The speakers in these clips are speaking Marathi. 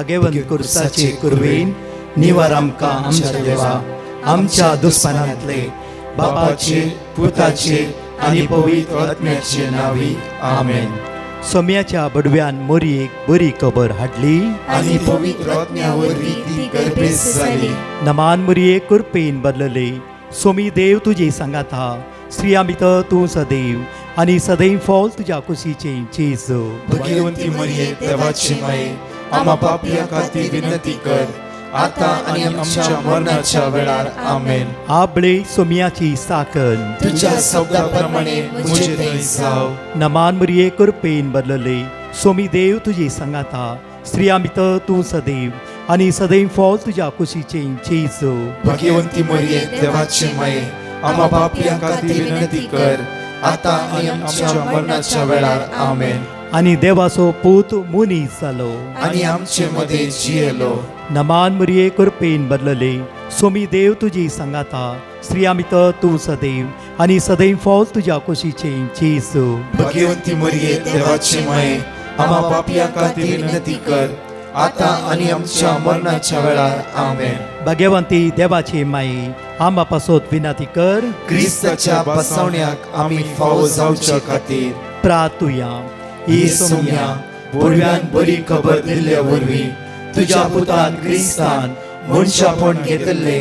भाग्यवंत कुर्साचे कुरवेन निवार आमकां आमच्या देवा आमच्या दुस्मनांतले बापाचे पुताचे आनी पवित्र आत्म्याचे नावी आमेन. सोम्याच्या बडव्यान मोरयेक बरी खबर हाडली आनी पवित्र आत्म्यावरवी ती गर्भेस जाली. नमान मोरये कुरपेन बदलले सोमी देव तुजे सांगात हा श्रियामित तूं सदैव आनी सदैव फॉल तुज्या कुशीचे जेजू. भाग्यवंती मरिये देवाची माये आम्हा पापियां खातीर विनंती कर आता आनी आमच्या मरणाच्या वेळार आमेन. आबळे सोम्याची साकन तुझ्या शब्दाप्रमाणे मुझे थंय जाव. नमान मोरये कुरपेन बदलले सोमी देव तुजे सांगात हा श्रियामित तूं सदैव आनी सदैव फॉल तुज्या कुशीचे जेजू. भाग्यवंती मरिये देवाची माये आम्हा पापियां खातीर विनंती कर आता आनी आमच्या मरणाच्या वेळार आमेन. आनी देवाचो पूत मुनीस जालो. आनी आमचे मध्ये जियेलो. नमान मोरये कुरपेन बदलले सोमी देव तुजी सांगात हा श्रियामित तूं सदैव आनी सदैव फॉल तुज्या कुशीचे जेजू. भाग्यवंती मरिये देवाची माये आम्हा पापियां खातीर विनंती कर आता आनी आमच्या मरणाच्या वेळार आमेन. भाग्यवंती देवाचे माये आम्हा पासोत विनंती कर. क्रिस्ताच्या बसवण्याक आमी फावो जावचे खातीर प्रार्थुया. ही सोम्या बडव्यान बरी खबर दिल्ल्या वरवीं तुज्या पुतान क्रिस्तान मनशापण घेतले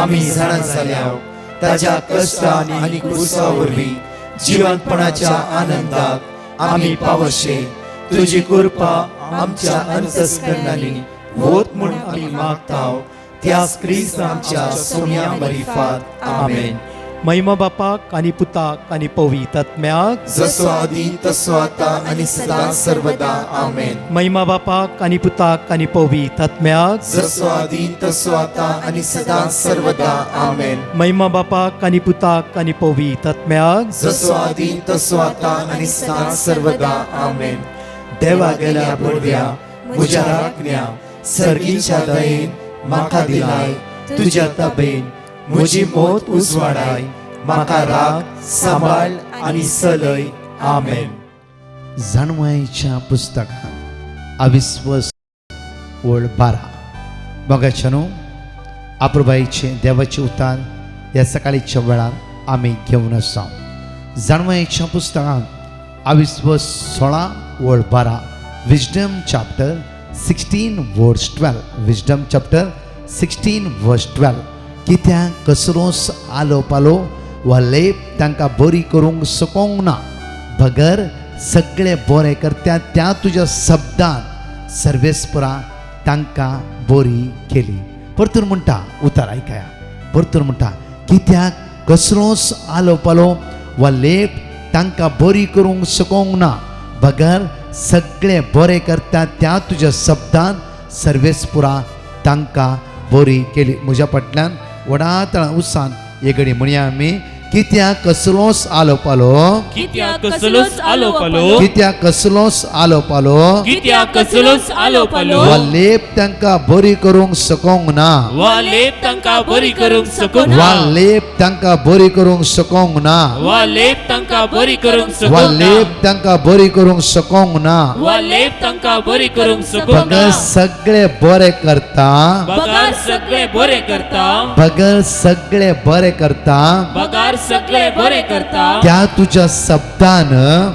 आमी जाणा जाल्याव ताज्या कश्टान आनी क्रुसा वरवीं जिवंतपणाच्या आनंदाक आमी पावशे. तुजी कृपा आमच्या अंतस्करणांनी होत म्हूण आमी मागताव त्याच क्रिस्तांच्या सोम्या मरिफात आमेन. महिमा बापाक आनी पुताक आनी पवित्र आत्म्याक जसो आदी तसो आता आनी सदां सर्वदा आमेन. महिमा बापाक आनी पुताक आनी पवित्र आत्म्याक जसो आदी तसो आता आनी सदां सर्वदा आमेन. महिमा बापाक आनी पुताक आनी पवित्र आत्म्याक जसो आदी तसो आता आनी सदां सर्वदा आमेन. देवा गेल्या बडव्या म्हज्या राखण्या सर्गीच्या दयेन म्हाका दिलाय तुज्या ताबेन म्हजी मोत उजवाडाय म्हाका राख सांबाळ आनी चलय आमेन. जाणवायेच्या पुस्तकात अविश्वास वळ 12 बघायच्या न्हू आप्रबाईचे देवाचे उतार ह्या सकाळीच्या वेळार आमी घेवन आसा. जाणवायेच्या पुस्तकात अविश्वास 16 वळ 12 विजडम चॅप्टर 16 वर्स 12 विजडम चॅप्टर 16 वर्स 12. कित्याक कसरोस आलो पालो वा लेप तांकां बरी करूंक सकोंक ना बगर सगळे बरें करता त्या तुज्या शब्दान सर्वेस्परा तांकां बरी केली. परतून म्हणटा उतार आयकया. परतून म्हणटा कित्याक कसरोस आलो पालो वा लेप तांकां बरी करूंक सकोंक ना बगर सगळे बरें करता त्या तुज्या शब्दान सर्वेस्पुरा तांकां बरी केली. म्हज्या फाटल्यान वडातळा उसान हे घडी म्हणया आमी कित्याक कसलोस आलो पालो कित्याक कसलोस आलो पालो कित्याक कसलोस आलो पालो कित्याक कसलोस आलो पालो वा लेप तांकां बरी करूंक सकोंक ना वा लेप तांकां बरी करूंक सकोंक वा ना लेप तांकां बरी करूंक सकोंक ना वा लेप तांकां बरी करूंक वा सकोंक ना लेप तांकां बरी करूंक सकोंक ना वा लेप तांकां बरी करूंक सकोंक बगर ना सगळे बरें करता बगार सगळे बरे करता बगर सगळे बरें करता बगार सगळे बरे करता त्या तुज्या शब्दान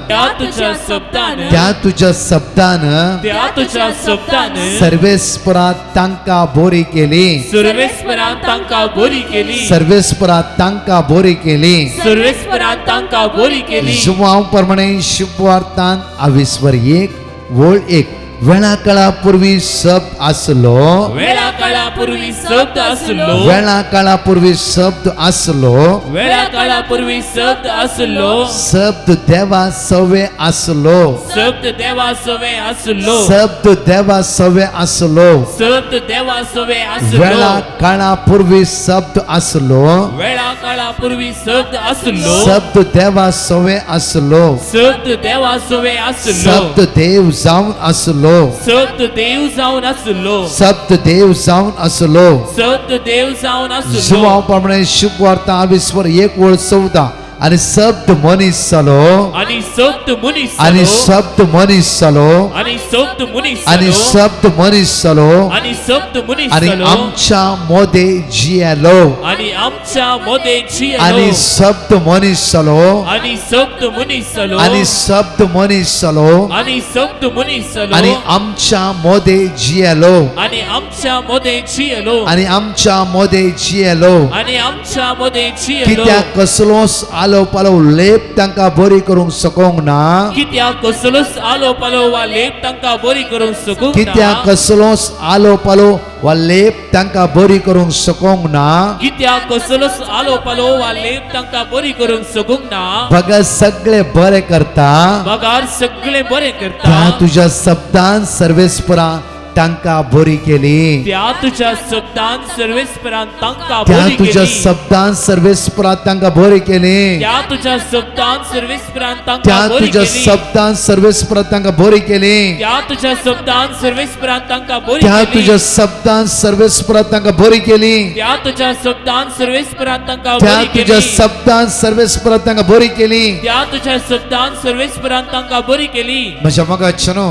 त्या तुझ्या शब्दान त्या तुज्या शब्दान त्या तुझ्या शब्दान सर्वेस्परा तांकां बरी केली सर्वेस्परान तांकां बरी केली सर्वेस्परा तांकां बरी केली. सर्वेस्परान तांकां बरी केली जुवांव प्रमाणे शुभवार्तान अविस्वर 1 वळ 1 वेळा काळा पूर्वी शब्द आसलो वेळा काळा पूर्वी शब्द आसलो वेळा काळा पूर्वी शब्द आसलो वेळा काळा पूर्वी शब्द आसलो शब्द देवा सवे आसलो शब्द देवा सवे आसलो शब्द देवा सवे आसलो शब्द देवा सवे आसलो वेळा काळा पूर्वी शब्द आसलो वेळा काळा पूर्वी शब्द आसलो शब्द देवा सवे आसलो शब्द देवा सवे आसलो शब्द देव जावन आसलो शब्द देव जावन आसलो शब्द देव जावन आसलो शब्द देव जावन आसलो जुवांव प्रमाणे शुभवार्ता अविस्वर 1 वळ 14 आणि शब्द मनीस जालो आणि शब्द मनीस आणि जालो शब्द मनीस जालो आणि शब्द मनीस आणि जालो शब्द मनीस जालो आणि शब्द मनीस आणि जालो आमच्या मध्ये जियलो आणि आमच्या मध्ये आणि जियलो शब्द मनीस जालो आणि शब्द मनीस जालो आणि शब्द मनीस जालो आणि शब्द मनीस जालो आणि आमच्या मध्ये जियलो आणि आमच्या मध्ये जियलो आणि आमच्या मध्ये जियलो आणि आमच्या मध्ये जियलो कित्याक कसलोच आलो पालो लेप तांकां बरी करूंक सकोंक ना कित्याक कसलोच आलो पालो वा लेप तांकां बरी करूंक सकूंक कित्याक कसलोच आलो पालो वा लेप तांकां बरी करूंक सकोंक ना कित्याक कसलोच आलो पालो वा लेप तांकां बरी करूंक सकूंक ना भगत सगळे बरे करता बगार सगळे बरे करता त्या तुझ्या शब्दान सर्वेस्परा तांकां बरी केली त्या तुझ्या शब्दान सर्वेस्परान तांकां त्या बरी तुझ्या केली शब्दान सर्वेस्परा तांकां बरी केली त्या तुझ्या शब्दान सर्वेस्परान त्या तांकां बरी तुझ्या केली शब्दान सर्वेस्परा तांकां बरी केली त्या तुझ्या शब्दान सर्वेस्परान तांकां बरी त्या केली तुझ्या शब्दान सर्वेस्परा तांकां बरी केली त्या तुझ्या शब्दान सर्वेस्परान तांकां त्या बरी तुझ्या केली शब्दान सर्वेस्परा तांकां बरी केली त्या तुझ्या शब्दान सर्वेस्परान तांकां बरी केली म्हज्या मगाच्यानो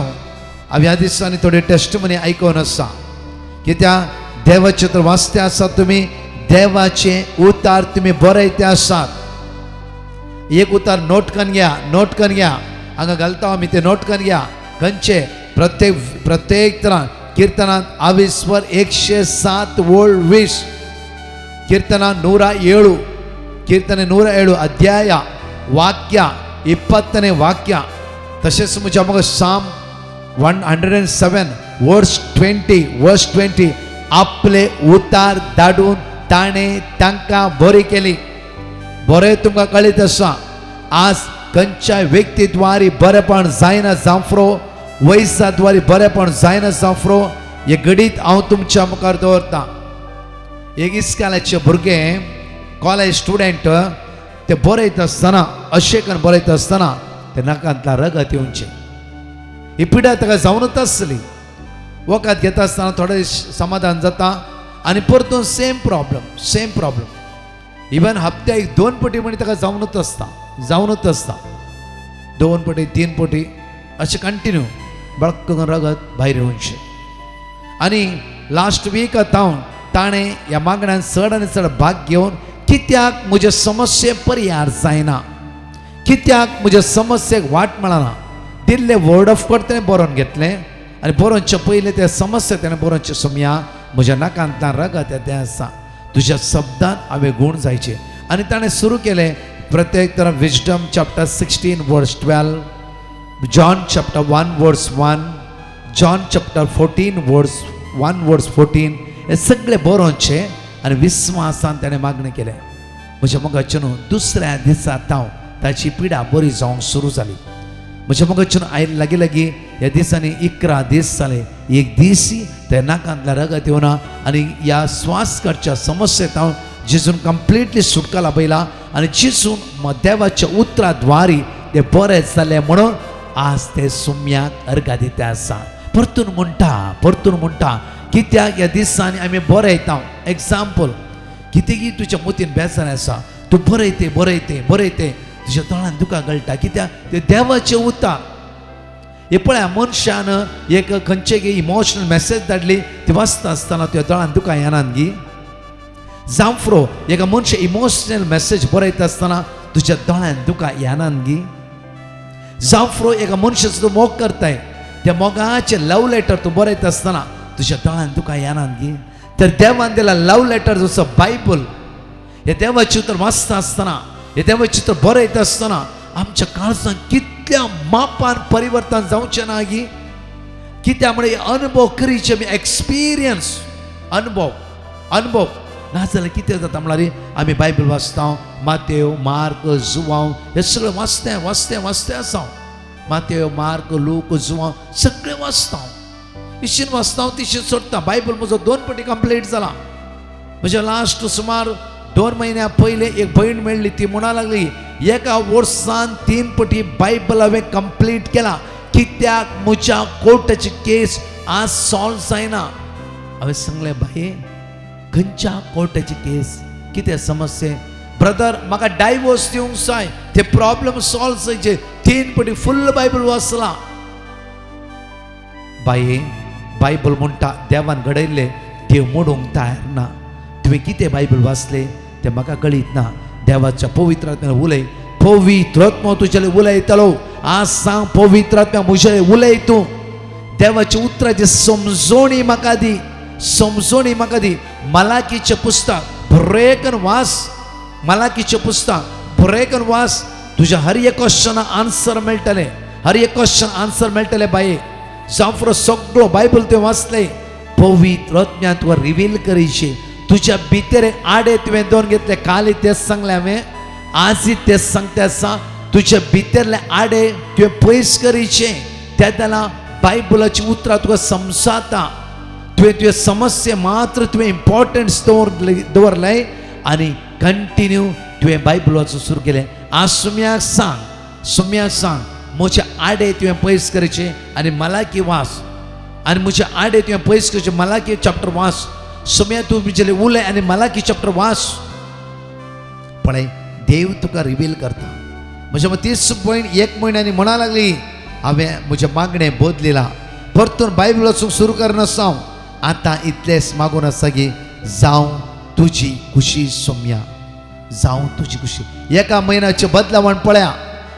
हांव ह्या दिसांनी थोडे टेस्टमनी आयकोन आसा की त्या देवाचे तर वाचते आसात तुमी देवाचे उतार तुमी बरयते आसात एक उतार नोट करून घ्या हांगा घालता आमी ते नोट करून घ्या खंयचे प्रत्येक तरां कीर्तनांत 107 वोळ 20 कीर्तना 107 कीर्तने 107 अध्याय वाक्य 20 वाक्य तशेंच म्हज्या मग साम 107 वर्स 20 आपले उतार धाडून ताणें तांकां बरी केली बरें तुमकां कळीत आसा आज खंयच्याय व्यक्ती द्वारे बरेपण जायना जावफ्रो वयसा द्वारे बरेपण जायना जावफ्रो हे घडीत हांव तुमच्या मुखार दवरतां एक इस्कालाचे भुरगे कॉलेज स्टुडंट ते बरयत आसतना अशें करून बरयत आसतना ते नाकांतल्यान रगत येवचें ही पिडा ताका जावनूच आसली वखद घेता आसतना थोडें समाधान जाता आनी परतून सेम प्रॉब्लम इवन हप्त्याक 2 पटी म्हणी ताका जावनूच आसता 2 पटी 3 पटी अशें कंटिन्यू बळक करून रगत भायर येवचें आनी लास्ट वीक ताणें ह्या मागण्यान चड आनी चड भाग घेवन कित्याक म्हजे समस्ये पर्याय जायना कित्याक म्हज्या समस्येक वाट मेळना दिल्ले वर्ड ऑफ गॉड तेणें बरोवन घेतलें आनी बरोवचे पयलीं ते समस्या तेणें बरोवचे सोम्या म्हज्या नाकांतल्यान रगत येतें आसा तुज्या शब्दान हांवें गुण जायचे आनी ताणें सुरू केलें प्रत्येक तरां विजडम चॅप्टर 16 वर्स 12 जॉन चॅप्टर 1 वर्स 1 जॉन चॅप्टर 14 वर्स 1 वर्स 14 हे सगळे बरोवचे आनी विस्वासान ताणें मागणी केलें म्हज्या मोगाचें दुसऱ्या दिसा ताची पिडा बरी जावंक सुरू जाली म्हज्या मोगाचें आयले लागीं ह्या दिसांनी 11 दीस जाले एक दिसी ते नाकांतल्या रगत येवना आनी ह्या स्वास करच्या समस्येत हांव जेजून कंप्लिटली सुटका लाभयला आनी जेजून देवाच्या उतरा द्वारे ते बरें जालें म्हणून आज ते सुम्याक अर्घा दिता आसा परतून म्हणटा कित्याक ह्या दिसांनी आमी बरयता एग्जाम्पल कितेंय तुज्या मतीन बेजार आसा तूं बरयते तुज्या तोंडान दुकां गळटा कित्याक ते देवाचे उतार हे पळय मनशान एक खंयचे इमोशनल मेसेज धाडली ती वाचता आसतना तुज्या तोंडान दुकां येनात गी जावफ्रो एका मनशा इमोशनल मेसेज बरयता आसतना तुज्या दोळ्यान दुकां येनात गी जावफ्रो एका मनशाचो तूं मोग करताय त्या मोगाचे लव लेटर तूं बरयता आसतना तुज्या दोळ्यान दुकां येनात गी तर देवान दिला लव लेटर जसो बायबल हे देवाचें उतर वाचता आसतना हे देवाचें उतर बरयता आसतना आमच्या काळजांत कितल्या मापान परिवर्तन जावचें ना गी कित्याक म्हळ्यार अनुभव करीचे एक्सपिरियन्स अनुभव नाजाल्यार कितें जाता म्हळ्यार आमी बायबल वाचता मातेव मार्क जुवांव हे सगळें वाचतें आसा मातेव मार्क लूक जुवांव सगळें वाचता इशीन वाचता तिशीन सोडटा बायबल म्हजो 2 पटी कंप्लीट जाला म्हज्या लास्ट सुमार 2 म्हयन्या पयलीं एक भयण मेळ्ळी ती म्हणा लागली एका वर्सान 3 पटी बायबल हांवें कंप्लीट केला कित्याक म्हज्या कोर्टाची केस आज सॉल्व जायना हांवें सांगलें बाये खंयच्या कोर्टाची केस कितें समस्ये ब्रदर म्हाका डायवोर्स दिवंक जाय, ते प्रॉब्लेम सॉल्व जायचे, 3 पटी फुल्ल बायबल वाचला. बाये बायबल म्हणटा देवान घडयल्ले देव मोडूंक तयार ना. तुवें कितें बायबल वाचले ते म्हाका कळीत ना. देवाच्या पवित्र आत्म्यान उलय, पवित्र आत्मा तुजेले उलयतलो. आज सांग पवित्र आत्म्या म्हजेले उलय तूं. देवाची उतराची समजोणी म्हाका दी, समजोणी म्हाका दी. मलाकीचें पुस्तक बरें वाच, मलाकीचें पुस्तक बरें वाच. तुज्या हर एक क्वेश्चना आन्सर मेळटले, हर एक क्वेश्चन आन्सर मेळटले. बाये जावं सगळो बायबल तुवें वाचले, पवित्र आत्म्यान तुका रिवील करीचे. तुझ्या भितर आडे तुवें दोन घेतले. काल तेच सांगले हांवें, आजय तेच सांगता आसा. तुझ्या भितरले आडे तुवें पयस करीचे. त्या जाल्यार बायबलाची उतरां तुका समजाता. तुवें तुवें समस्या मात्र तुवें इम्पॉर्टन्स दवरले आनी कंटिन्यू तुवें बायबल वाचूंक सुरू केलें. आज सुम्याक सांग म्हजे आडे तुवें पयस करचे आनी मलाकी वाच. आनी म्हजे आडे तुवें पयस करचे, मलाकी चॅप्टर वाच. सुम्या तूं तुजेले उलय आनी मलाकी चॅप्टर वाच. पळय देव तुका रिवील करता. म्हज्या 30.1 म्हयन्यांनी म्हणा लागली हांवें म्हजें मागणें बदलिलां. परतून बायबल वाचूंक सुरू करनासा. आतां इतलेंच मागून आसा की जावं तुजी खुशी सोम्या, जावं तुजी खुशी. एका म्हयन्याचे बदलावण पळया.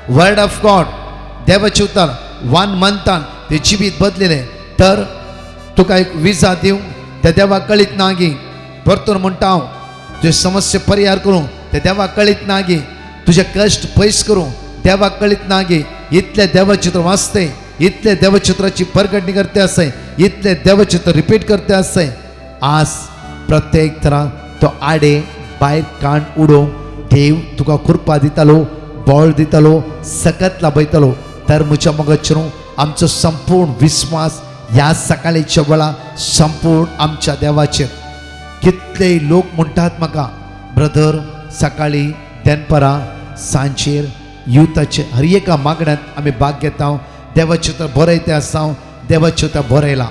वर्ड ऑफ गॉड देवाचे उतर 1 मंथान ते जिवीत बदलिलें. तर तुका एक विजा दिवं त्या देवाक कळीत ना गी. परतून म्हणटा हांव तुजे समस्या परिहार करूं ते देवाक कळीत ना गी. तुजे कश्ट पयस करूं देवाक कळीत ना गी. इतले देवचित्र वाचते, इतले देवचित्राची परगटणी करते आसय, इतले देवचित्र रिपीट करते आसय. आज प्रत्येक तरां तो आडे भायर काण उडोवंक देव तुका कृपा दितालो, बळ दितालो, सकत लाभयतालो. तर म्हज्या मोगाचेर आमचो संपूर्ण विश्वास ह्या सकाळीच्या वेळा संपूर्ण आमच्या देवाचेर. कितलेय लोक म्हणटात म्हाका ब्रदर सकाळी दनपरां सांजेर युथाचे हर एका मागण्यांत आमी भाग घेता. देवाचे उतर बरयते आसा, देवाचे उतर बरयलां.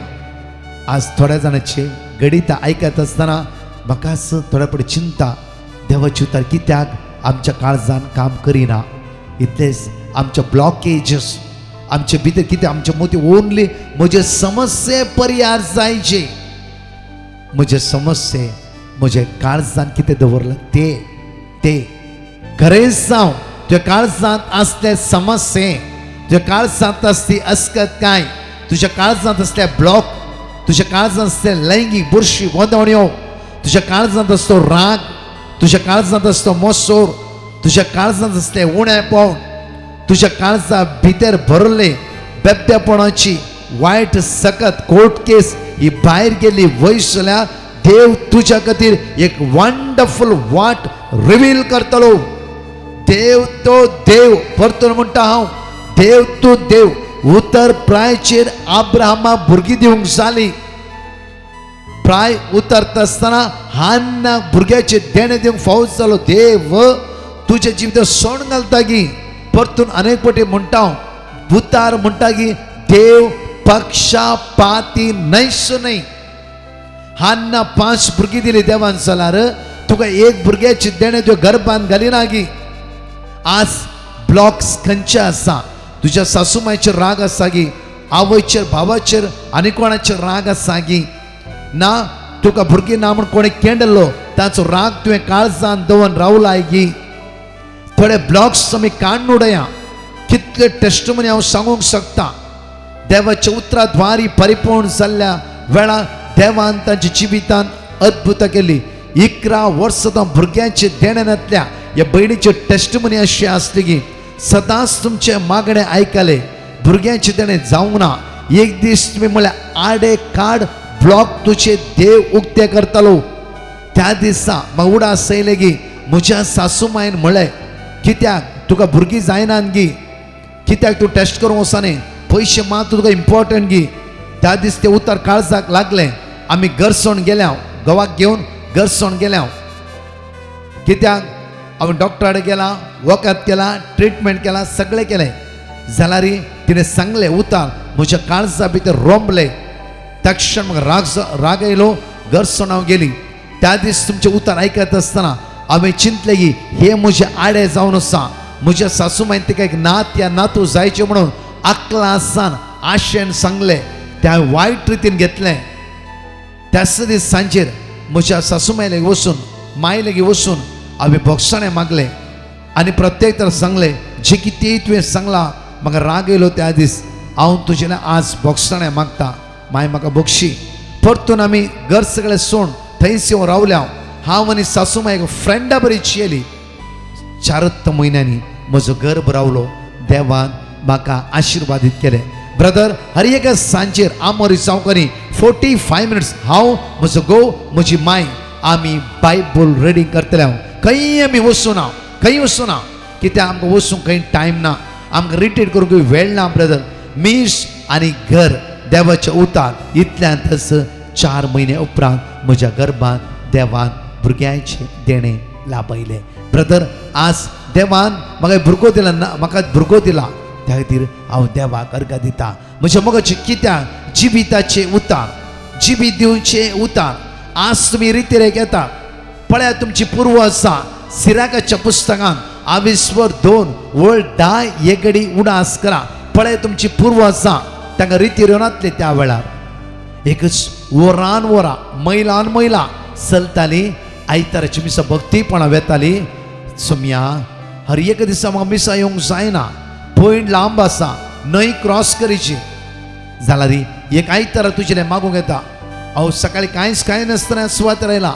आज थोड्या जाणांचे गणितां आयकत आसतना म्हाका थोड्या पडी चिंता, देवाचे उतर कित्याक आमच्या काळजान काम करिना. इतलेच आमचे ब्लॉकेजेस आमचे भितर कितें आमचे मोती ओनली म्हजे समस्ये परिहार जायचे. म्हजे समस्ये म्हजे काळजान कितें दवरलां ते खरें सांग. तुज्या काळजांत आसले समस्ये, तुज्या काळजांत आसली अस्कत काय, तुज्या काळजांत असले ब्लॉक, तुज्या काळजांत असले लैंगीक बुरशी गोंदवण्यो, तुज्या काळजांत असतो राग, तुज्या काळजांत असतो मोसोर, तुज्या काळजांत असले उणेपण, तुज्या काळजा भितर भरले बेब्यापणाची वायट सकत कोर्ट केस ही भायर गेली वयसल्या देव तुज्या खातीर एक वंडरफुल वाट रिवील करतलो. देव तो देव. परतून म्हणटा हांव देव तूं देव. उतर प्रायचेर आब्राहामाक भुरगीं दिवंक जाली. प्राय उतरता आसतना हान्ना भुरग्याचे देणे दिवंक फावत जालो. देव तुज्या जिवितांत सोण घालता गी. परतून अनेक पटी म्हणटा हांव उतार म्हणटा की देव पक्षपाती न्हयसो न्हय. हान्ना 5 भुरगीं दिली देवान जाल्यार तुका एक भुरग्याचे देणे तुवें गर्भान घालिना गी. आज ब्लॉक्स खंयचे आसा? तुज्या सासूमायचेर राग आसा गी, आवयचेर भावाचेर आनी कोणाचेर राग आसा गी ना. तुका भुरगीं ना म्हूण कोणी केंडलो ताचो राग तुवें काळजान दवरून रावलाय गी. थोडे ब्लॉक्स आमी काडून उडया. कितले टेस्टमनी हांव सांगूंक शकता. देवाच्या उतराद्वारी परिपूर्ण जाल्ल्या वेळा देवान तांच्या जिवितांत अद्भुतां केली. 11 वर्सां भुरग्यांचे देण्यातल्या ह्या भयणीचे टेस्टमनी अशी आसली की सदांच तुमचे मागणे आयकले, भुरग्यांचे देणे जावंक ना. एक दीस तुमी म्हळ्यार आडे काड ब्लॉक तुजे देव उक्ते करतालो. त्या दिसा म्हाका उडास येयले की म्हज्या सासूमायन म्हळें कित्याक तुका भुरगीं जायनात गी, कित्याक तूं टेस्ट करूंक वचना, पयशे मात तुका इम्पॉर्टंट गी. त्या दीस ते उतर काळजाक लागलें. आमी गरसोण गेल्या, घोवाक घेवन गरसोण गेल्या. कित्याक हांवें डॉक्टराकडे गेला, वखद केला, ट्रिटमेंट केला, सगळें केलें जाल्यार तिणें सांगलें उतार म्हज्या काळजा भितर रोंबले. तक्षण म्हाका राग येयलो. गरसोण हांव गेली. त्या दीस तुमचे उतार आयकत आसतना आम्ही चिंतले की हे म्हजे आडे जावन आसा म्हज्या सासूमाईन तिका एक नात या नातू जायचे म्हणून 11 सान आशेन सांगले त्या वायट रितीन घेतलें त्याच दीस सांजेर म्हज्या सासूमाई लागीं वचून माय लागीं वचून हांवें भोगसणें मागलें आनी प्रत्येक तर सांगलें जे कितेंय तुवें सांगलां म्हाका राग येयलो त्या दीस हांव तुजें आज भोगसणें मागता माय म्हाका बक्षी परतून आमी घर सगळें सोड थंयच येवन रावल्या हांव आनी सासूमाय एक फ्रेंडा बरीच येयली 4 म्हयन्यांनी म्हजो गर्भ रावलो देवान म्हाका आशिर्वादीत केलें ब्रदर हर एक सांजेर आमोरी जावकारी 45 मिनिट्स हांव म्हजो घोव म्हजी माय आमी बायबल रिडींग करतले खंय आमी वचूना खंय वचूना कित्याक आमकां वचूंक खंय टायम ना आमकां रिट्रीट करूंक वेळ ना ब्रदर मीस आनी घर देवाचें उतार इतल्यांतच 4 म्हयने उपरांत म्हज्या गर्भांत देवान भुरग्यांचे देणें लाभयलें ब्रदर आज देवान म्हाका भुरगो दिला ना म्हाका भुरगो दिला त्या खातीर हांव देवाक अर्घ दिता म्हज्या मोगाचे कित्याक जिविताचे उतार जिवीत दिवचे उतार आज तुमी रितीरेक येता पळया तुमची पूर्व आसा सिराकाच्या पुस्तकान आविस्वर 2 वळ 10 येगडी उडास करा पळय तुमची पूर्व आसा तांकां रितीरेवनातले त्या वेळार एकच वरान वरां मैलान मैला चलताली आयताराची मिसा भक्तीपणां वेताली सुम्या हर एक दिसा म्हाका मिसा येवंक जायना पॉयंट लांब आसा न्हंय क्रॉस करीची जाल्यार एक आयतारा तुजें मागूंक येता हांव सकाळी कांय नासतना सुवात आयला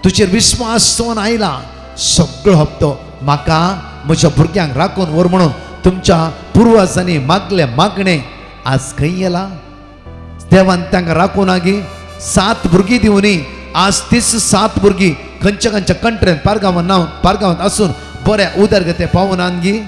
तुजेर विस्वास दवरून आयला सगळो हप्तो म्हाका म्हज्या भुरग्यांक राखून व्हर म्हणून तुमच्या पुर्वजांनी मागले मागणे आज खंय येला देवान तांकां राखून आगी 7 भुरगीं दिवनी आज तीच 7 भुरगीं खंयच्या कंट्रेन पारगांवांत आसून बऱ्या उदरगते पावून आनगी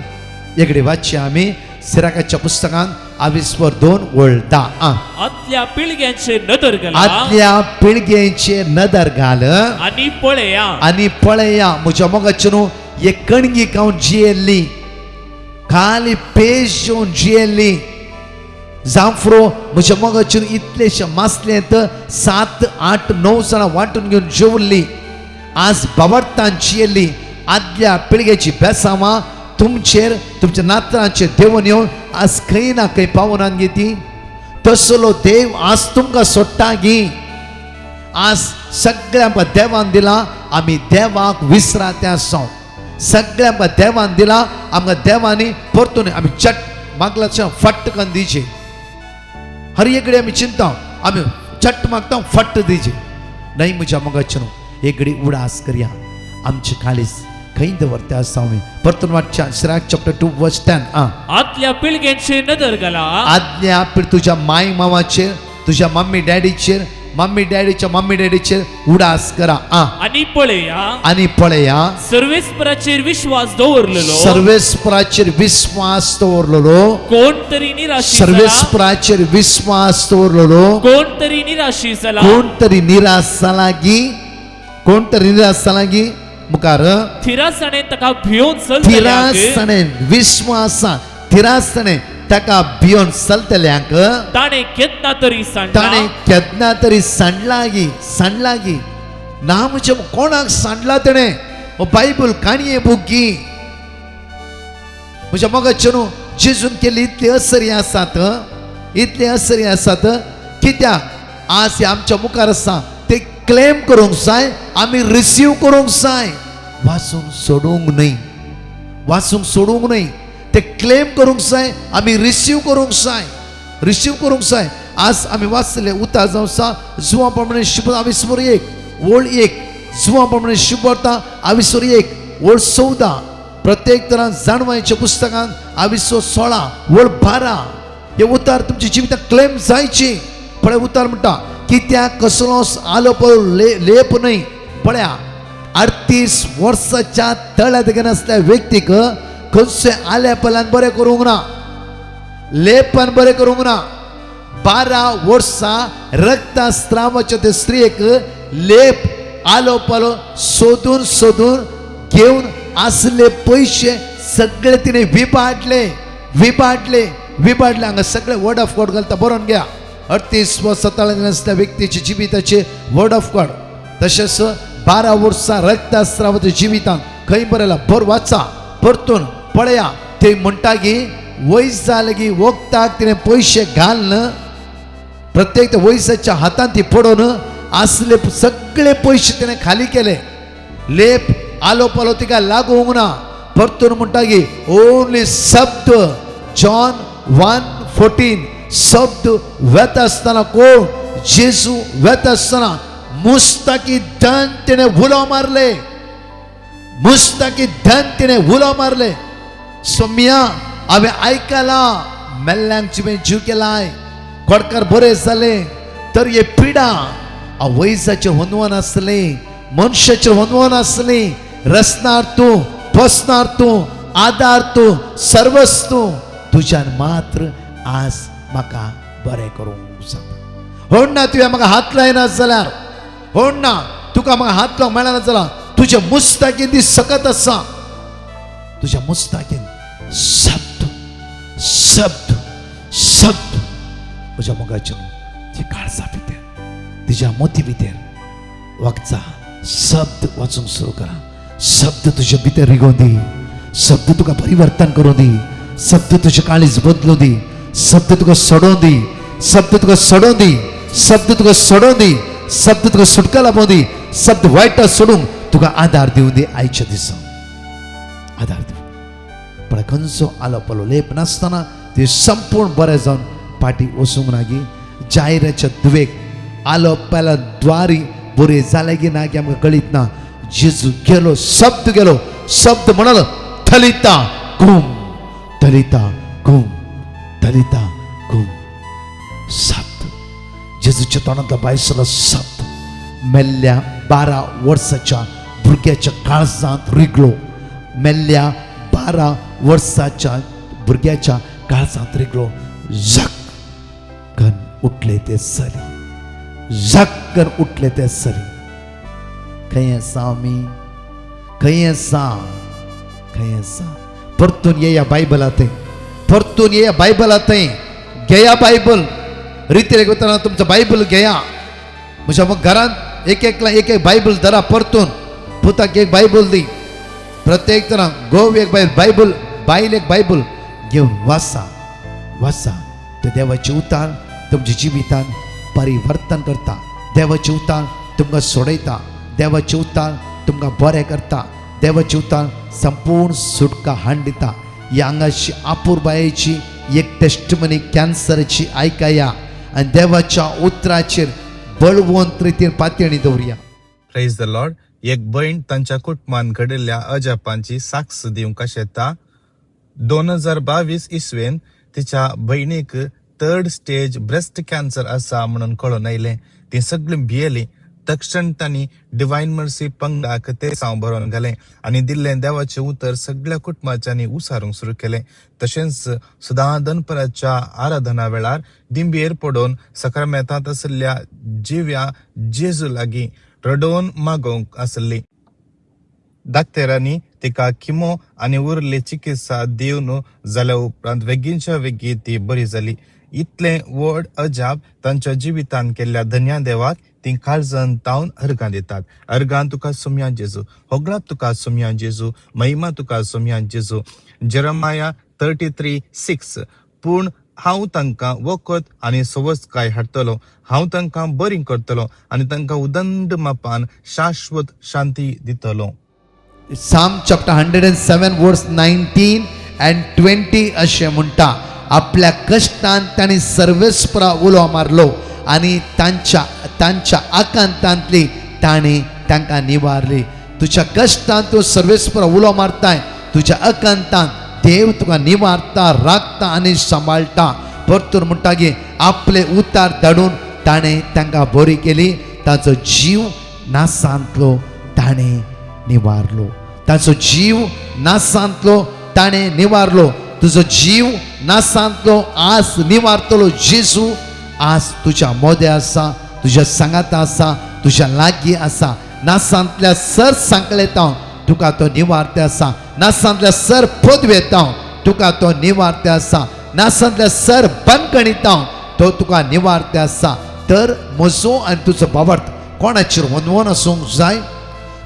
एकडे वाचचे आमी सिराकाच्या पुस्तकान आविस्वर 2 वळ 10 आदल्या पिळग्यांचे नदर घाला आदल्या पिळगेचे नदर घाल आणि पळया म्हज्या मोगाचे न्हू एक कणगी हांव जियेल्ली खाली पेज जेवन जियेल्ली जांफ्रो म्हज्या मोगाचे इतलेशे मासले 7, 8, 9 जाणां वांटून घेवन जेवल्ली आज बाबडतान जियेल्ली आदल्या पिळगेची बेसांवां तुमचेर तुमच्या नातरांचेर देवून येवन आज खंय ना खंय पावून आनगी ती तसलो देव आज तुमकां सोडटा गी आज सगळ्यांक देवान दिला आमी देवाक विसरात्या आसा सगळ्यांक देवान दिला आमकां देवानी परतून आमी चट मागलाचे फट्ट करून दिचे हर एकडी आमी चिंता आमी चट मागता फट्ट दिचे न्हय म्हज्या मोगाचे न्हू एकडी उडास करया आमचे काळीज खंय दवरता आसा आमी परतून वाचच्या सिराक चॅप्टर 2 वर्स 10 आदल्या पिळग्यांचे नदर घाला आदल्या तुझ्या माय मावाचेर तुझ्या मम्मी डॅडीचेर उडास करा आणि पळया सर्वेस्पराचेर विश्वास दवरलेलो कोण तरी निराश जाला गी मुखार थिरासणे ताका भियोन विश्वासान थिरासणे ताका भियोन चलतल्यांक ताणे केदना तरी सांडला गी ना म्हणजे कोणाक सांडला तेणे बायबल काणये बुकी म्हज्या मोगाचे न्हू जेजून केली इतली असरी आसात कित्याक आज आमच्या मुखार आसा ते क्लेम करूंक जाय आमी रिसीव करूंक जाय वाचूंक सोडूंक न्हय ते क्लेम करूंक जाय आमी रिसीव करूंक जाय आज आमी वाचले उतार जावं आसा जुवां प्रमाणे शुभ आविस्वर 1 वळ 1 जुवां प्रमाणे शुभ वार्ता आविस्वर 1 वळ 14 प्रत्येक तरान जाणवायच्या पुस्तकान आविस्वर 16 वळ 12 हे उतार तुमच्या जिवितांत क्लेम जायची पळय उतार म्हणटा कित्याक कसलोच आलोप लेप न्हय पळया 38 वर्साच्या तळ्यात गेन असल्या व्यक्तीक खंयचे आलेपलान बरें करूंक ना लेपान बरें करूंक ना 12 वर्सां रक्तस्रावाच्या ते स्त्रियेक लेप आलोपालो सोदून घेवन असले पयशे सगळे तिने विबाडले हांगा सगळे वर्ड ऑफ गॉड घालता बरोवन घ्या 38 वर्सां तळ्यात असल्या व्यक्तीचे जिविताचे वर्ड ऑफ गॉड तशेंच 12 वर्सां रक्तस्रावाच्या जिवितांत खंय बरयला बर वाचा परतून पळया ते म्हणटा की वयस जाले की वखदाक तिणें पयशे घालन प्रत्येक वयसाच्या हातांत ती पडोवन असले सगळे पयशे तिणें खाली केले लेप आलो पालो तिका लागूंक ना परतून म्हणटा की ओन्ली शब्द जॉन 1:14 शब्द वेता आसतना कोण जेजू वेता आसतना मुस्ताकी धन तिणें उलो मारले मुस्ताकी धन तिणें उलो मारले सोम्या हांवें आयकला मेल्ल्यांक तुवें जीव केलाय कोडकार बरें जाले तर हे पिडा वयसाचेर वनवन आसली मनशाचेर वनवन आसली रचणार तूं बसणार तूं आदार तूं सर्वस तूं तुज्यान मात्र आज म्हाका बरें करूंक जाता होण ना तुवें म्हाका हात लायना जाल्यार होण ना तुका म्हाका हात लावंक मेळना जाल्यार तुज्या मुस्ताकीन ती सकत आसा तुज्या मुस्ताकीन शब्द शब्द शब्द म्हज्या मोगाच्यान ती काळजा भितर तिच्या मोती भितर वागचा शब्द वाचूंक सुरू करा शब्द तुझ्या भितर रिगोवन दी शब्द तुका परिवर्तन करून दी शब्द तुझे काळीज बदलून दी शब्द तुका सोडोवन दी शब्द तुका सोडोवन दी शब्द तुका सोडोवन दी शब्द तुका सुटका लाभोवन दी शब्द वायट सोडूंक तुका आधार दिवन दी आयच्या दिसा आधार दिवन पण खंयचो आलो पलो लेप नासतना ते संपूर्ण बरें जावन पाटी वचूंक नागी जायराच्या दुवेक आलो पयला द्वारी बरे जाले की ना की आमकां कळीत ना जेजू गेलो शब्द म्हणलो थलिता कुम थलिता कुम थलिता कुम शब्द जेजूच्या तोंडांतलो भायर शब्द मेल्ल्या 12 वर्साच्या भुरग्याच्या काळजांत रिगलो मेल्ल्या 12 वर्साच्या भुरग्याच्या काळजांत रिगलो झक्कन उठले ते सरी झक्कन उठले ते सरी खंय आसा आमी खंय आसा परतून येया बायबलांत परतून येया बायबलांत घेया बायबल रितीक वतना तुमचो बायबल घेया म्हज्या घरांत एक बायबल धरा परतून पुताक एक बायबल दी प्रत्येक जना घोव एक बायबल बायल एक बायबल घेवन वाचा ते देवाचे उतार तुमच्या जिवितान परिवर्तन करता देवाचे उतार तुमकां सोडयता देवाचे उतार तुमकां बरें करता देवाचे उतार संपूर्ण सुटका हाड दिता ह्या हांगाची आपुरबायेची एक टेस्टमनी कॅन्सरची आयकया आनी देवाच्या उतराचेर बळवंत रितीन पातळी दवरया प्रेज द लॉर्ड एक बहीण तांच्या कुटुंबान घडिल्ल्या अजापांची साक्ष दिवंक येता 2022 इसवेन तिच्या बहिणीक 3rd स्टेज ब्रेस्ट कॅन्सर आसा म्हणून कळून आयलें ती सगळी भियेली तक्षण तांणी डिवायन मर्सी पंगडाक ते सांव बरोवन घालें आनी दिल्लें देवाचें उतर सगळ्या कुटुंबाच्यांनी उसारूंक सुरू केलें तशेंच सदां दनपराच्या आराधना वेळार दिंबेर पडोवन सक्रामेतांत आशिल्ल्या जिव्या जेजू लागीं रडोवन मागोवंक आसली डाक्टरांनी तिका किमो आनी उरली चिकित्सा दिवन जाल्या उपरांत बेगीनच्या बेगीन ती बरी जाली इतलें व्हड अजाप तांच्या जिवितान केल्ल्या धन्या देवाक ती काळजान तावन अर्गां दितात अर्गां तुका सोम्या जेजू होगळात तुका सोम्या जेजू महिमा तुका सोम्या जेजू जेरमाया 33:6 पूण हांव तांकां वखद आनी सवस्काय हाडटलो हांव तांकां बरी करतलो आनी तांकां उदंड मापान शाश्वत शांती दितलो Psalm chapter 107 verse 19 and 20 अशें म्हणटा आपल्या कश्टान तांणी सर्वेस्परा उलो मारलो आनी तांच्या आकांतांतली तांणी तांकां निवारली तुज्या कश्टान तूं सर्वेस्परा उलो मारताय तुज्या आकांतांत देव तुका निवारता राखता आनी सांबाळटा परतून म्हणटा की आपले उतार धाडून ताणें तांकां बरी केली ताचो जीव नासांतलो ताणें निवारलो ताचो जीव नासांतलो ताणें निवारलो तुजो जीव नासांतलो आज निवारतलो जेजू आज तुज्या मोदे आसा तुज्या सांगात आसा तुज्या लागीं आसा नासांतल्या सर सांकळेतां तुका तो निवारते आसा नासांतल्या सर पदवेतां तुका तो निवारते आसा नासांतल्या सर बंदकणितां तो तुका निवारते आसा तर म्हजो आनी तुजो बाबर्थ कोणाचेर वनवन आसूंक जाय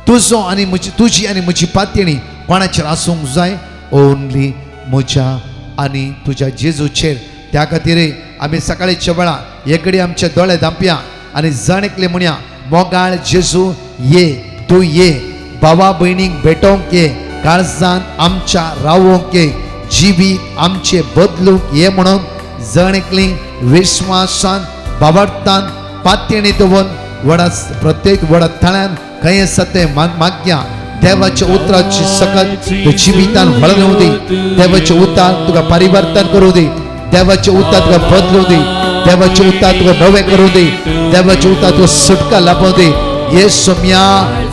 तुझो आणि तुझी आणि म्हजी पातयणी कोणाचेर आसूंक जाय, ओन्ली म्हज्या आनी तुज्या जेजूचेर. त्या खातीर आमी सकाळीच्या वेळा एकडे आमचे दोळे धांपया आनी जाणेकले म्हणया, मोगाळ जेजू ये, तूं ये, भावा भयणीक भेटोवंक ये, काळजान आमच्या रावोवंक ये, जिवीत आमचे बदलूंक ये म्हणून जाणेकली विश्वासान बाबार्थान पातयणी दवरून वडास प्रत्येक वडा थळ्यान खंय सत्य मागया. देवाच्या उतराची सकत तू जिवितान वळगूं दी. देवाचे उतार तुका परिवर्तन करूं दी. देवाचे उतार तुका बदलूं दी. देवाचे उतार तुका नवे करूं दी. देवाचे उतार तुका सुटका लाभूं दी. येशू म्या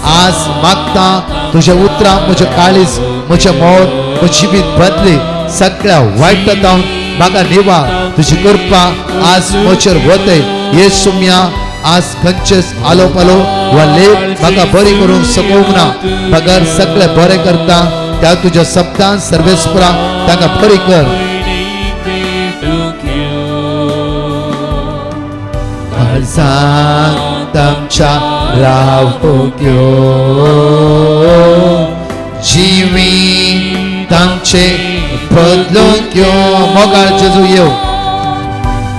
आज मागता तुझ्या उतरा म्हजे काळीज, म्हजे मोल, म्हजे जिवीत बदली. सगळ्या वायटांतावन म्हाका निवार. तुजी कृपा आज म्हजेर वते. येशू म्या आज खंयचेच आलो पालो वा लेप म्हाका बरी करूंक सकूंक ना. पगार सगळे बरें करता त्या तुज्या शब्दान सर्वेस्परा ताका बरी कर. काळजांत आमच्या रावूंक यो, जिवीत आमचे बदलूंक यो. मोगाळ जेजू यो,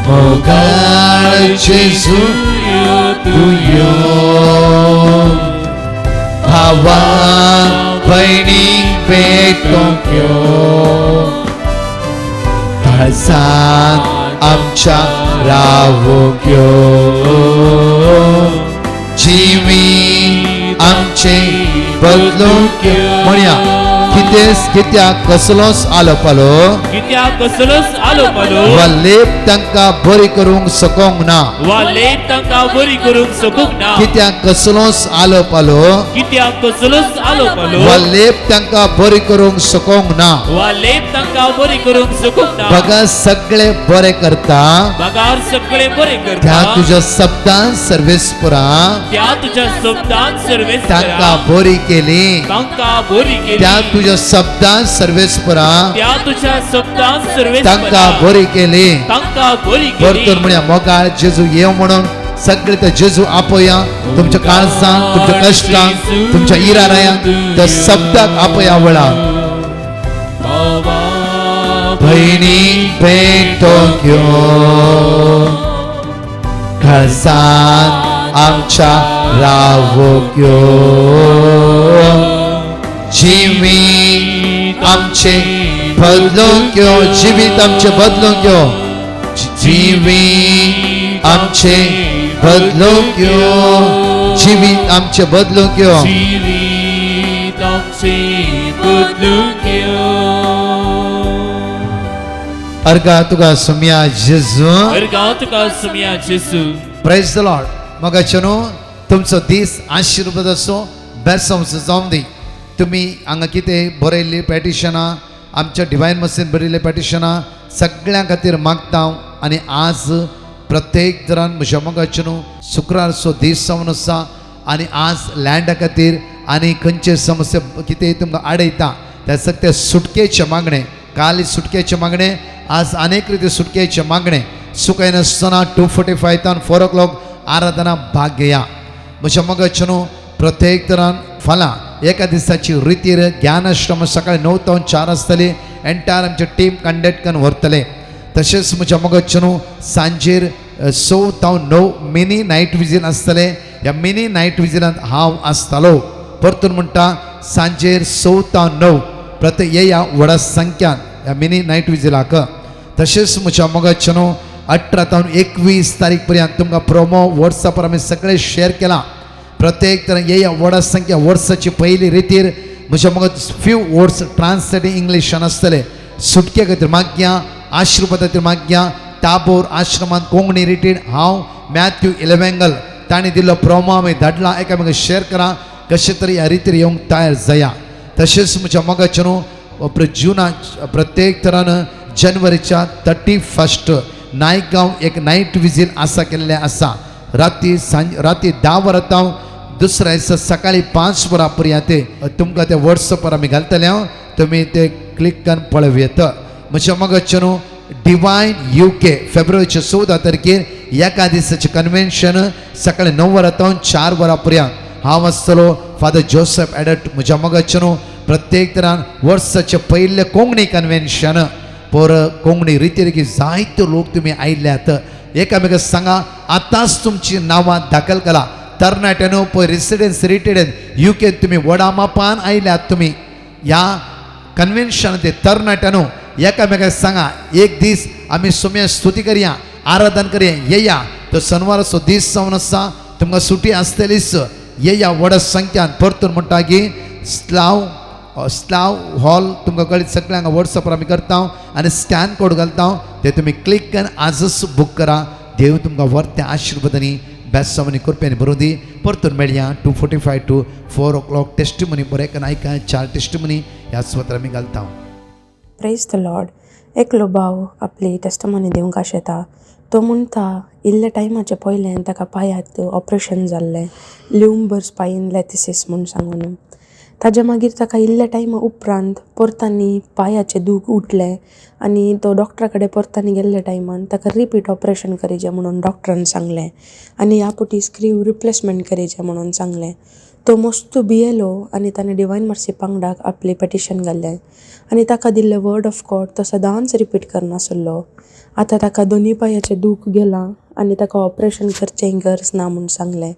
मोगाळ जेजू तूं यो, भावा भयणीक भेटोवंक यो. काळजांत आमच्या रावूंक यो, जिवीत आमचे बदलूंक यो. म्हणया कित्याक कसलोच आलो पालो, कित्याक कसलोच आलो पालो वा लेप तांकां बरी करूंक सकूंक ना. वा लेप तांकां बरी करूंक सकूंक ना. कित्याक कसलोच आलो पालो, कित्याक कसलोच आलो पालो वा लेप तांकां बरी करूंक सकूंक ना. वा लेप तांकां बरी करूंक सकूंक ना. बघा सगळे बरे करता बगार सगळे बरे त्या करता तुझ्या शब्दान सर्वेस्परा त्या तुझ्या शब्दान सर्वेस तांकां बरी केली. तांकां बरी केली. त्या तुझ्या शब्दान सर्वेस्परा त्या तुझ्या शब्दान सर्वेस तांकां बरी केली. तांकां बरी परतून केली. म्हणया मोगाळ जेजू येव म्हणून सगळे ते जेजू आपया. तुमच्या काळजान, तुमच्या कश्टान, तुमच्या इरारायांत त्या शब्दाक आपया वळा. भयणीक भेटोवंक यो, काळजान आमच्या रावूंक यो, जिवीत आमचे बदलूंक यो. जिवीत आमचे बदलूंक यो, जिवीत आमचे बदलूंक यो, जिवीत आमचे बदलूंक यो. जिवीत आमचे बदलूंक यो. अर्गा तुका सुम्या जेजू. अर्गांव तुका सुम्या जेजू. Praise the Lord. मोगाचेनो तुमचो दीस आशिर्वाद असो, बेसवंस जावं दी. तुम्ही हांगा कितें बरयल्ली पॅटिशनां, आमच्या डिवायन मसीन बरयल्ली पॅटिशनां सगळ्यां खातीर मागता. आनी आज प्रत्येक तरान म्हज्या मोगाचेनो शुक्रारचो दीस जावन आसा. आनी आज लँडा खातीर आनी खंयचे समस्या कितें तुमकां आडयता त्या सगळ्या सुटकेचे मागणे. काल सुटकेचे मागणे, आज अनेक रीती सुटकेचे मागणे. सुकाय नासतना 2:45 4 o'clock आराधना भाग घेया. म्हज्या मोगाचेनो प्रत्येक तरान फाल्यां एका दिसाची रितीर ज्ञानाश्रम सकाळी 9 to 4 आसतली. एंटायर आमची टीम कंडक्ट करून व्हरतले. तशेंच म्हज्या मोगाचेनो सांजेर 6 to 9 मिनी नायट विजील आसतले. ह्या मिनी नायट विजिलांत हांव आसतलो. परतून म्हणटा सांजेर 6 to 9 प्रत्येक येया व्हडा संख्यान ह्या मिनी नायट विजिलाक. तशेंच म्हज्या मोगाचेनो 18 to 21 तारीख पर्यंत तुमकां प्रोमो वॉट्सॅपार आमी सगळे शेअर केला. प्रत्येक तरां येया व्हडा संख्या वर्साची पयली रितीर म्हज्या मग फ्यू वर्ड्स ट्रान्सलेटींग इंग्लिशान आसतले. सुटके खातीर मागया, आशिर्वादा खातीर मागया. ताबोर आश्रमांत कोंकणी रिटीड हांव मॅथ्यू इलेवेंगल ताणें दिल्लो प्रोमो आमी धाडला. एकामेकाक शेअर करा. कशे तरी ह्या रितीर येवंक तयार जाया. तशेंच म्हज्या मोगाचे न्हू जुना प्रत्येक तरान जनवरीच्या 31 नायगांव एक नायट विजील आसा केल्लें आसा. राती 10 वरां दुसऱ्या दिसा सकाळी 5 वरां पर्यंत तुमकां ते वॉट्सॅपार आमी घालतले. तुमी ते क्लिक करून पळोव येता. म्हज्या मोगाचे न्हू डिवायन UK फेब्रुवारीच्या 14 तारखेर एका दिसाचें कन्वेन्शन सकाळी 9 वरां 4 वरां पर्यंत हांव आसतलो फादर जोसेफ एडट म्हज्या मोगाचे न्हू प्रत्येक तरान वर्साचे पयले कोंकणी कन्वेन्शन पर कोंकणी रिती रिती जायत्यो लोक तुमी आयल्यात एकामेकाक सांगा आतांच तुमची नांवां दाखल करा तरणाट्यानो पळय रेसिडेन्स रिटेडेन UK तुमी व्हडा मापान आयल्यात तुमी ह्या कन्वेन्शन ते तरणाट्यानो एकामेकाक सांगा एक दीस आमी सोम्या स्तुती करया आराधन करया येया तो शनिवाराचो दीस जावन आसा तुमकां सुटी आसतलीच येया व्हड संख्यान परतून म्हणटा की स्लाव हॉल तुमकां कळीत सगळ्यांक वॉट्सअपार आमी करता आनी स्कॅन कोड घालता ते तुमी क्लिक करून आजच बुक करा देव तुमकां वर्त्या आशिर्वादांनी बेस्ट सामनी कृपेन बरोवन दी परतून मेळया 2:45 to 4 o'clock टेस्टिमनी बरें करून आयका 4 टेस्टिमनी ह्या स्वतार आमी घालता प्रेज द लॉर्ड एकलो भाव आपली टेस्टमनी दिवंक आशेता तो म्हणटा इल्ल्या टायमाचे पयलें ताका पांयात ऑपरेशन जाल्लें ल्युंबर स्पाइन लॅथिसिस म्हूण सांगून ताज्या मागीर ताका इल्ल्या टायमा उपरांत परतांनी पांयाचें दूख उठलें आनी तो डॉक्टरा कडेन परतांनी गेल्ल्या टायमान ताका रिपीट ऑपरेशन करीचें म्हणून डॉक्टरान सांगलें आनी ह्या पोटी स्क्रीव रिप्लेसमेंट करीचें म्हणून सांगलें तो मस्तू भियेलो आनी ताणें डिवायन मर्सी पंगडाक आपली पेटिशन घाल्लें आनी ताका दिल्लें वर्ड ऑफ गॉड तो सदांच रिपीट करनासलो आतां ताका दोनी पांयाचें दूख गेलां आनी ताका ऑपरेशन करचें गरज ना म्हूण सांगलें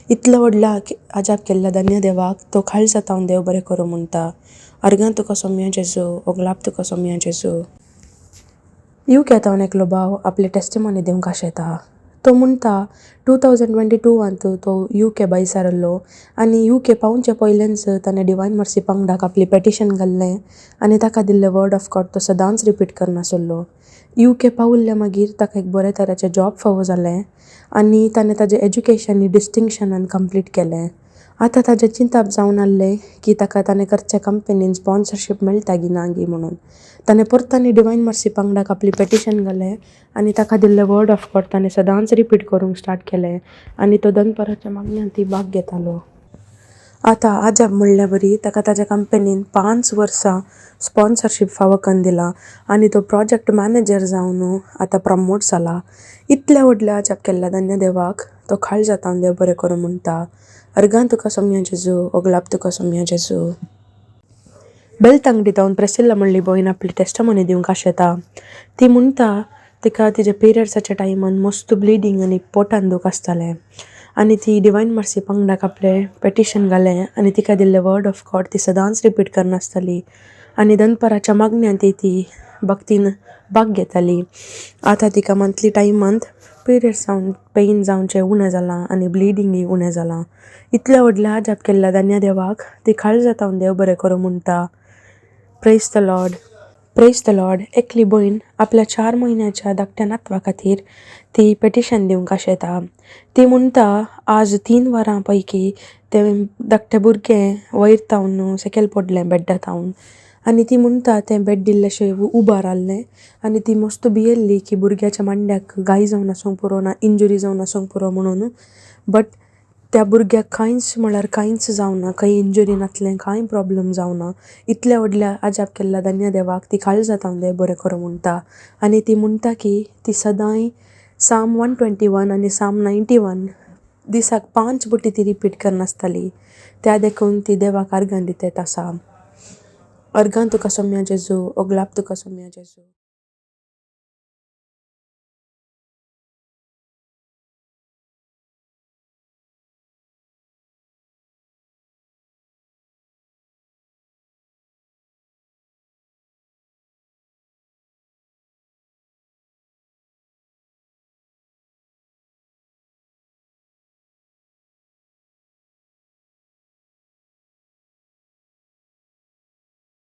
इतलो व्हडला आजाप केल्ल्या धन्य देवाक तो खाळ जाता देव बरें करूं म्हणटा अर्गां तुका सोम्या जेजू ओगलाप तुका सोम्या जेजू UK येतावन एकलो भाव आपले टेस्टिमनी दिवंक आशेता तो म्हणटा 2022 तो UK भायर सरलो आनी UK पावचे पयलेंच ताणें डिवायन मर्सी पंगडाक आपली पेटिशन घाल्लें आनी ताका दिल्लें वर्ड ऑफ गॉड तो सदांच रिपीट करनासलो UK पावल्ल्या मागीर ताका एक बरे तरेचें जॉब फावो जालें आनी ताणें ताजें एज्युकेशन डिस्टिंक्शनान कंप्लीट केलें आतां ताजें चिंताप जावन आसलें की ताणें करचे कंपनीन स्पॉन्सरशीप मेळटा गी ना गी म्हणून ताणें परतांनी डिवायन मर्सी पंगडाक आपली पेटिशन घालें आनी ताका दिल्लें वर्ड ऑफ गॉड ताणें सदांच रिपीट करूंक स्टार्ट केलें आनी तो दनपराच्या मागण्यान ती भाग घेतालो आतां आजाप म्हणल्या बरी ताका ताज्या कंपनीन 5 वर्सां स्पॉन्सरशीप फावो करून दिला आनी तो प्रोजेक्ट मॅनेजर जावन आतां प्रमोट जाला इतल्या व्हडल्या आजाप केल्ल्या धन्य देवाक तो खाळ जाता देव बरें करूं म्हणटा अर्गां तुका सोम्या जेजू ओगलाप तुका सोम्या जेजू बेलतांगडी जावन प्रेसिल्ला म्हणली भयण आपली टेस्टमनी दिवंक आशेता ती म्हणटा तिका तिच्या पिरियड्साच्या टायमान मस्त ब्लिडींग आनी पोटान दूख आसतालें आनी ती डिवायन मर्सी पंगडाक आपलें पेटिशन घालें आनी तिका दिल्लें वर्ड ऑफ गॉड ती सदांच रिपीट करनासताली आनी दनपराच्या मागण्यान ती भक्तीन भाग घेताली आतां तिका मंथली टायमांत पिरियड्स जावन पेन जावचें उणें जालां आनी ब्लिडींगूय उणें जालां इतल्या व्हडल्या आजाप केल्ल्या धन्य देवाक ती खाळ जाता देव बरें करूं म्हणटा प्रेज द लॉर्ड एकली भयण आपल्या 4 म्हयन्याच्या धाकट्या नातवा खातीर ती पेटिशन दिवंक आशेता ती म्हणटा आज 3 वरां पैकी तें धाकटें भुरगें वयर तावन सकयल पडलें बेड्डा तावन आनी ती म्हणटा तें बेड दिल्लेशें उबार रावल्लें आनी ती मस्त भियेल्ली की भुरग्याच्या मांड्याक गाय जावन आसूंक पुरो ना इंजुरी जावन आसूंक पुरो म्हणून बट त्या भुरग्याक कांयच जावना खंय इंजुरी नासलें कांय प्रॉब्लम जावना इतल्या व्हडल्या आजाप केल्ल्या धन्य देवाक ती खाळ जाता देव बरें करूं म्हणटा आनी ती म्हणटा की ती सदांय साम 121 आनी साम 91 दिसाक 5 बुटी ती रिपीट करनासताली त्या देखून ती देवाक अर्गां दितेत आसा अर्गां तुका सोम्या जेजू ओगलाप तुका सोम्या जेजू